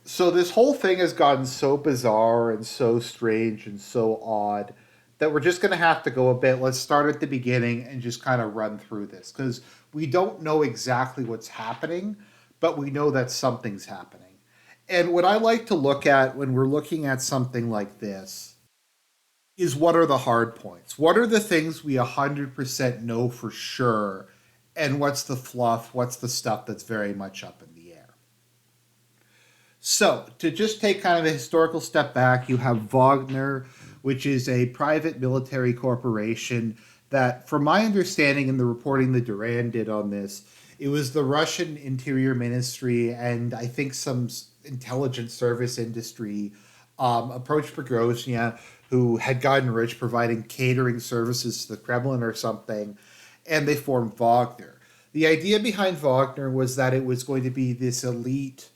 So this whole thing has gotten so bizarre and so strange and so odd that we're just going to have to go a bit. Let's start at the beginning and just kind of run through this because we don't know exactly what's happening, but we know that something's happening. And what I like to look at when we're looking at something like this is what are the hard points? What are the things we 100% know for sure? And what's the fluff? What's the stuff that's very much up in the air? So, to just take kind of a historical step back, you have Wagner, which is a private military corporation that, from my understanding in the reporting that Duran did on this, it was the Russian Interior Ministry and I think some intelligence service industry approached Prigozhin, who had gotten rich providing catering services to the Kremlin or something, and they formed Wagner. The idea behind Wagner was that it was going to be this elite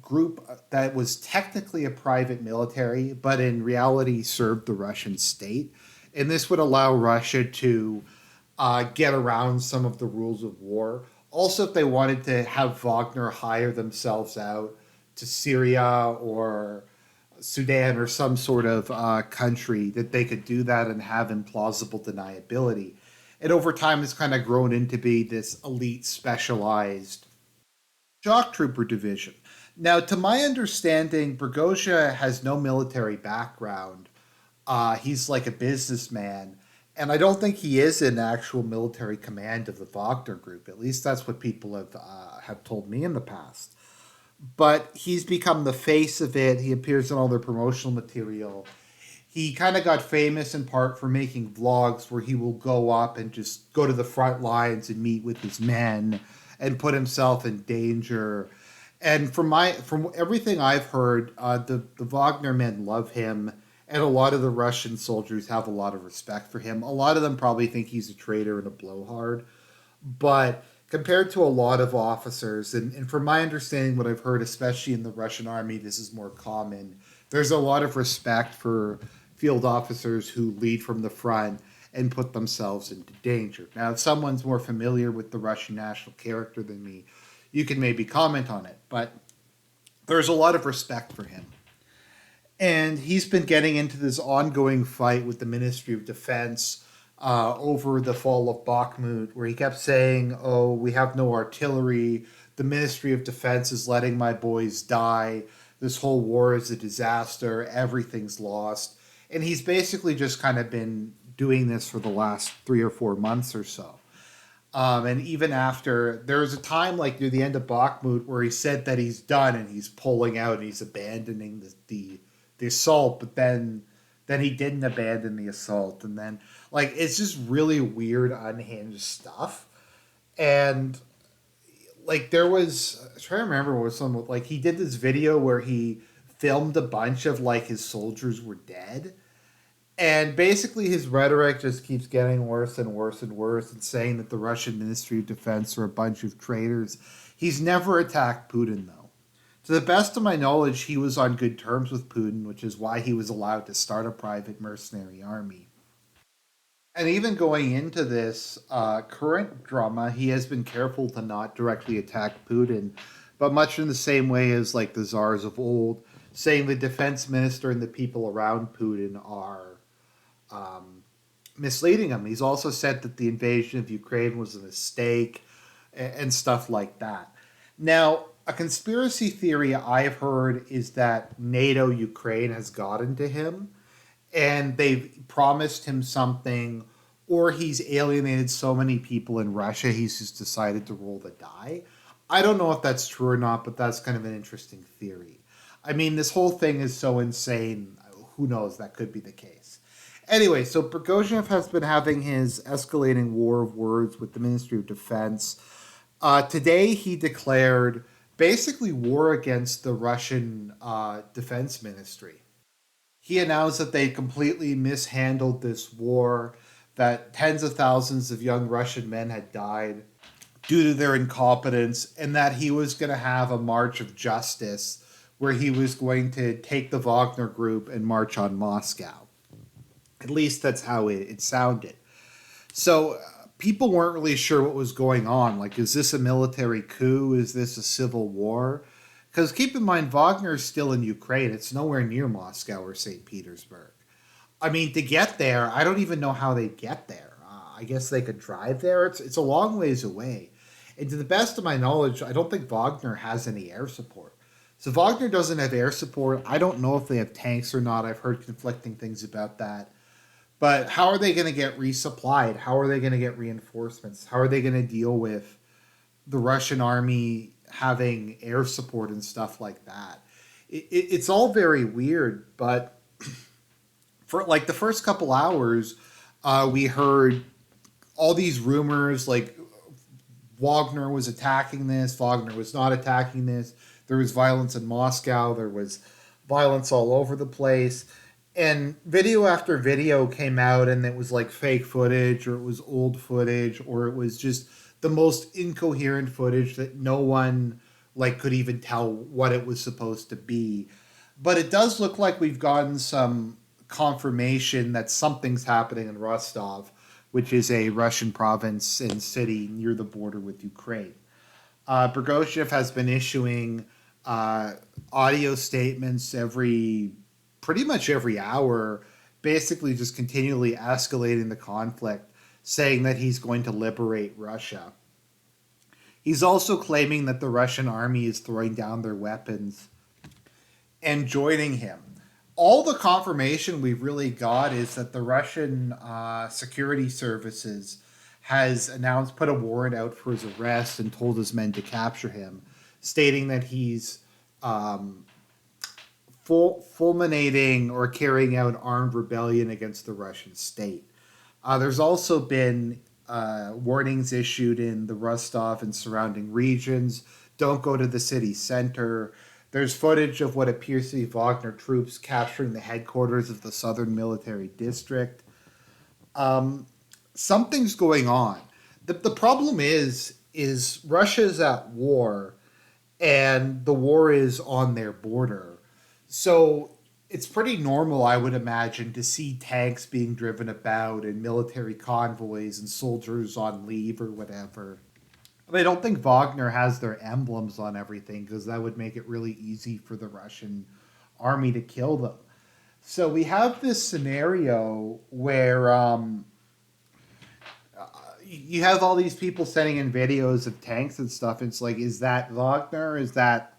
group that was technically a private military, but in reality served the Russian state. And this would allow Russia to get around some of the rules of war. Also, if they wanted to have Wagner hire themselves out to Syria or Sudan or some sort of country, that they could do that and have implausible deniability. And over time, it's kind of grown into be this elite specialized shock trooper division. Now, to my understanding, Prigozhin has no military background. He's like a businessman, and I don't think he is in actual military command of the Wagner Group. At least that's what people have told me in the past. But he's become the face of it. He appears in all their promotional material. He kind of got famous in part for making vlogs where he will go up and just go to the front lines and meet with his men and put himself in danger. And from everything I've heard, the Wagner men love him, and a lot of the Russian soldiers have a lot of respect for him. A lot of them probably think he's a traitor and a blowhard, but compared to a lot of officers, and from my understanding, what I've heard, especially in the Russian army, this is more common. There's a lot of respect for field officers who lead from the front and put themselves into danger. Now, if someone's more familiar with the Russian national character than me, you can maybe comment on it, but there's a lot of respect for him. And he's been getting into this ongoing fight with the Ministry of Defense over the fall of Bakhmut, where he kept saying, "Oh, we have no artillery. The Ministry of Defense is letting my boys die. This whole war is a disaster. Everything's lost." And he's basically just kind of been doing this for the last 3 or 4 months or so. And even after, there was a time like near the end of Bakhmut where he said that he's done and he's pulling out and he's abandoning the assault, but then he didn't abandon the assault, and then like it's just really weird, unhinged stuff. And like there was, I'm trying to remember what some like he did this video where he filmed a bunch of like his soldiers were dead, and basically, his rhetoric just keeps getting worse and worse and worse, and saying that the Russian Ministry of Defense are a bunch of traitors. He's never attacked Putin, though. To the best of my knowledge, he was on good terms with Putin, which is why he was allowed to start a private mercenary army. And even going into this current drama, he has been careful to not directly attack Putin, but much in the same way as like the czars of old, saying the defense minister and the people around Putin are um, misleading him. He's also said that the invasion of Ukraine was a mistake and stuff like that. Now, a conspiracy theory I've heard is that NATO Ukraine has gotten to him and they've promised him something, or he's alienated so many people in Russia he's just decided to roll the die. I don't know if that's true or not, but that's kind of an interesting theory. I mean, this whole thing is so insane. Who knows? That could be the case. Anyway, so Prigozhin has been having his escalating war of words with the Ministry of Defense. Today, he declared basically war against the Russian Defense Ministry. He announced that they completely mishandled this war, that tens of thousands of young Russian men had died due to their incompetence, and that he was going to have a march of justice where he was going to take the Wagner group and march on Moscow. At least that's how it sounded. So people weren't really sure what was going on. Like, is this a military coup? Is this a civil war? Because keep in mind, Wagner is still in Ukraine. It's nowhere near Moscow or St. Petersburg. I mean, to get there, I don't even know how they get there. I guess they could drive there. It's a long ways away. And to the best of my knowledge, I don't think Wagner has any air support. So Wagner doesn't have air support. I don't know if they have tanks or not. I've heard conflicting things about that. But how are they going to get resupplied? How are they going to get reinforcements? How are they going to deal with the Russian army having air support and stuff like that? It's all very weird, but for like the first couple hours, we heard all these rumors like Wagner was attacking this, Wagner was not attacking this. There was violence in Moscow, there was violence all over the place. And video after video came out, and it was like fake footage, or it was old footage, or it was just the most incoherent footage that no one like could even tell what it was supposed to be. But it does look like we've gotten some confirmation that something's happening in Rostov, which is a Russian province and city near the border with Ukraine. Prigozhin has been issuing audio statements pretty much every hour, basically just continually escalating the conflict, saying that he's going to liberate Russia. He's also claiming that the Russian army is throwing down their weapons and joining him. All the confirmation we've really got is that the Russian security services has announced, put a warrant out for his arrest and told his men to capture him, stating that he's fulminating or carrying out armed rebellion against the Russian state. There's also been warnings issued in the Rostov and surrounding regions. Don't go to the city center. There's footage of what appears to be Wagner troops capturing the headquarters of the Southern Military District. Something's going on. The problem is Russia's at war, and the war is on their border. So it's pretty normal, I would imagine, to see tanks being driven about and military convoys and soldiers on leave or whatever. But I don't think Wagner has their emblems on everything, because that would make it really easy for the Russian army to kill them. So we have this scenario where you have all these people sending in videos of tanks and stuff. And it's like, is that Wagner? Is that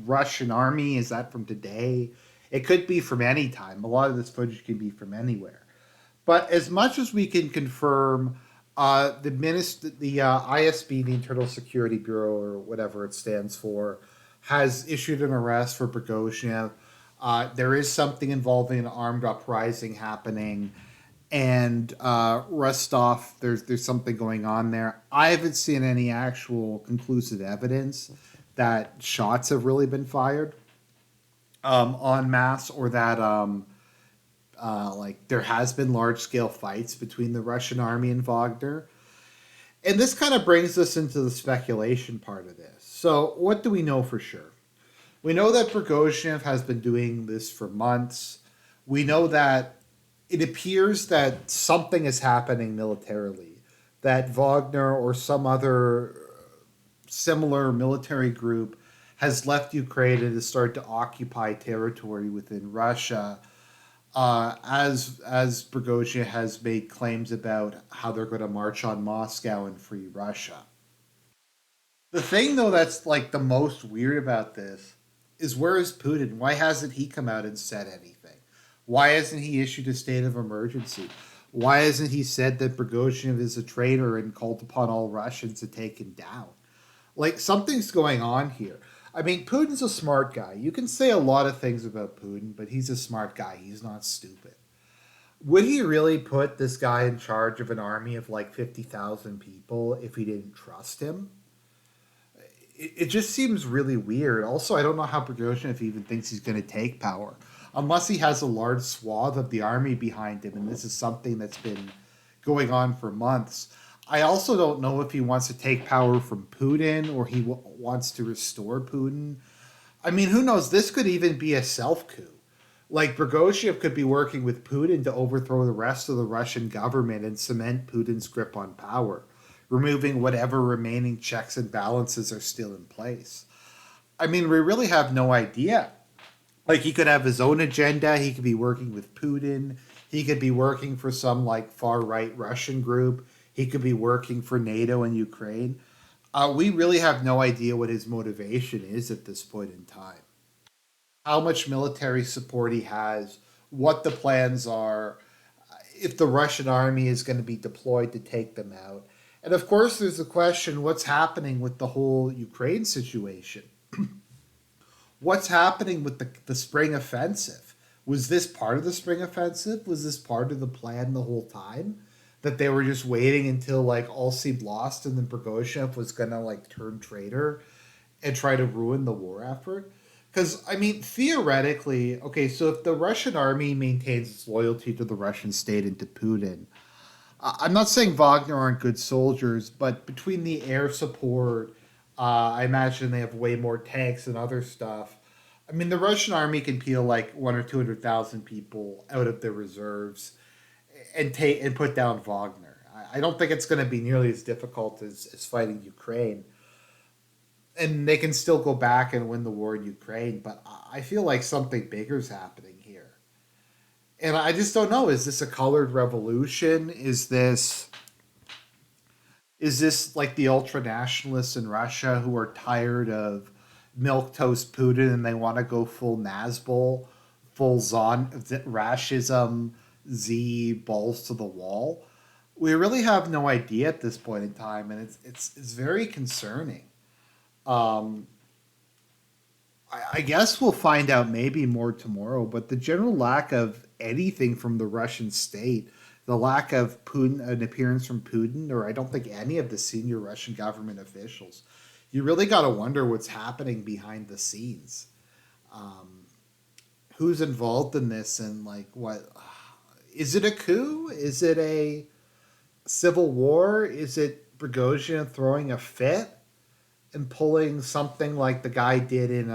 Russian army? Is that from today? It could be from any time. A lot of this footage can be from anywhere. But as much as we can confirm, the ISB, the Internal Security Bureau, or whatever it stands for, has issued an arrest for Prigozhin. There is something involving an armed uprising happening, and Rostov, there's something going on there. I haven't seen any actual conclusive evidence that shots have really been fired en masse, or that like there has been large scale fights between the Russian army and Wagner. And this kind of brings us into the speculation part of this. So what do we know for sure? We know that Prigozhin has been doing this for months. We know that it appears that something is happening militarily, that Wagner or some other similar military group has left Ukraine and has started to occupy territory within Russia, as Prigozhin has made claims about how they're going to march on Moscow and free Russia. The thing, though, that's like the most weird about this is, where is Putin? Why hasn't he come out and said anything? Why hasn't he issued a state of emergency? Why hasn't he said that Prigozhin is a traitor and called upon all Russians to take him down? Like, something's going on here. I mean, Putin's a smart guy. You can say a lot of things about Putin, but he's a smart guy. He's not stupid. Would he really put this guy in charge of an army of like 50,000 people if he didn't trust him? It just seems really weird. Also, I don't know how Prigozhin, if he even thinks he's going to take power, unless he has a large swath of the army behind him, and this is something that's been going on for months. I also don't know if he wants to take power from Putin, or he wants to restore Putin. I mean, who knows? This could even be a self-coup. Like, Prigozhin could be working with Putin to overthrow the rest of the Russian government and cement Putin's grip on power, removing whatever remaining checks and balances are still in place. I mean, we really have no idea. Like, he could have his own agenda. He could be working with Putin. He could be working for some like far right Russian group. He could be working for NATO and Ukraine. We really have no idea what his motivation is at this point in time. How much military support he has, what the plans are, if the Russian army is going to be deployed to take them out. And of course, there's the question, what's happening with the whole Ukraine situation? What's happening with the spring offensive? Was this part of the spring offensive? Was this part of the plan the whole time? That they were just waiting until like all seemed lost and then Prigozhin was gonna like turn traitor and try to ruin the war effort? Because I mean, theoretically, okay, so if the Russian army maintains its loyalty to the Russian state and to Putin, I'm not saying Wagner aren't good soldiers, but between the air support, I imagine they have way more tanks and other stuff. I mean, the Russian army can peel like 1 or 200,000 people out of their reserves and take and put down Wagner. I don't think it's going to be nearly as difficult as fighting Ukraine, and they can still go back and win the war in Ukraine. But I feel like something bigger is happening here, and I just don't know. Is this a colored revolution? Is this like the ultra nationalists in Russia who are tired of milk toast Putin and they want to go full Nazbol, full Zon Rashism, Z balls to the wall? We really have no idea at this point in time, and it's very concerning. Um, I guess we'll find out maybe more tomorrow, but the general lack of anything from the Russian state, the lack of Putin, an appearance from Putin, or I don't think any of the senior Russian government officials, you really got to wonder what's happening behind the scenes. Um, who's involved in this and like what? Is it a coup? Is it a civil war? Is it Prigozhin throwing a fit and pulling something like the guy did in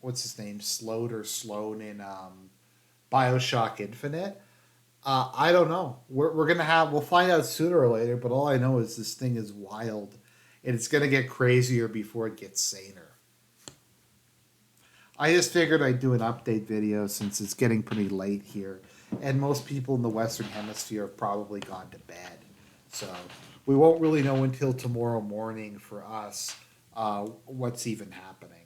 what's his name, Sloan in Bioshock Infinite? I don't know. We're gonna have we'll find out sooner or later. But all I know is this thing is wild, and it's gonna get crazier before it gets saner. I just figured I'd do an update video since it's getting pretty late here, and most people in the Western Hemisphere have probably gone to bed. So we won't really know until tomorrow morning for us what's even happening.